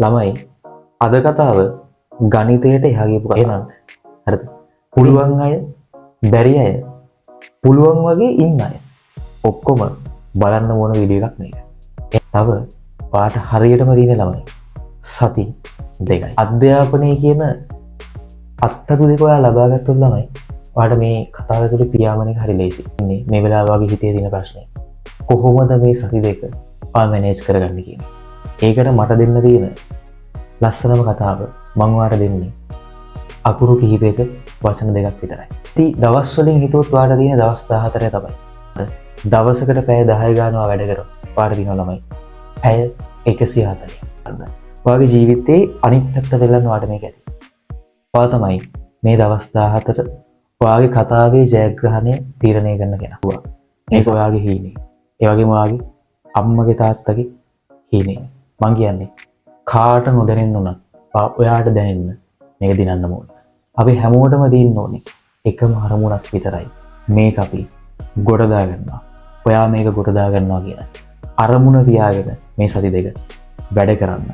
ළමයි අද කතාව ගණිතයට එහා ගියපු කතාවක්. හරිද? පුළුවන් අය, බැරි අය, පුළුවන් වගේ ඉන්න අය ඔක්කොම බලන්න ඕන වීඩියෝ එකක් මේක. තව ඔයාට හරියටම දින ළමයි සති 2යි. අධ්‍යාපනය කියන අත්තරු දෙක ඔයා ලබා ගත්තොත් ළමයි ඔයාට මේ කතාව තුළ පියාඹන එක හරි ලේසි. මේ වෙලාව වගේ හිතේ තියෙන ප්‍රශ්නේ කොහොමද මේ සති දෙක ඔයා මැනේජ් කරගන්නේ කියන්නේ. ඒකට මට දෙන්න තියෙන ලස්සනම කතාව මම ඔයාට දෙන්නේ අකුරු කිහිපයක වචන දෙකක් විතරයි. ඉතින් දවස් වලින් හිතුවොත් ඔයාට තියෙන දවස් 14 තමයි. දවසකට පැය 10 ගානවා වැඩ කරොත් ඔයාට දිනන ළමයි පැය 140. ඔයාගේ ජීවිතේ අනිත් පැත්ත වෙලන්න ඔයාට මේක ඇති. ඔයා තමයි මේ දවස් 14 ඔයාගේ කතාවේ ජයග්‍රහණය තීරණය කරන්න කෙනා. මේක ඔයාගේ හීනේ. ඒ වගේම ඔයාගේ අම්මගේ තාත්තගේ හීනේ. මං කියන්නේ කාට නොදැනෙන්න උනත් ඔයාට දැනෙන්න මේක දිනන්න ඕනේ. අපි හැමෝටම දින්න ඕනේ එකම අරමුණක් විතරයි. මේක අපි ගොඩ දාගන්නවා. ඔයා මේක ගොඩ දාගන්නවා කියන අරමුණ තියාගෙන මේ සති දෙක වැඩ කරන්න.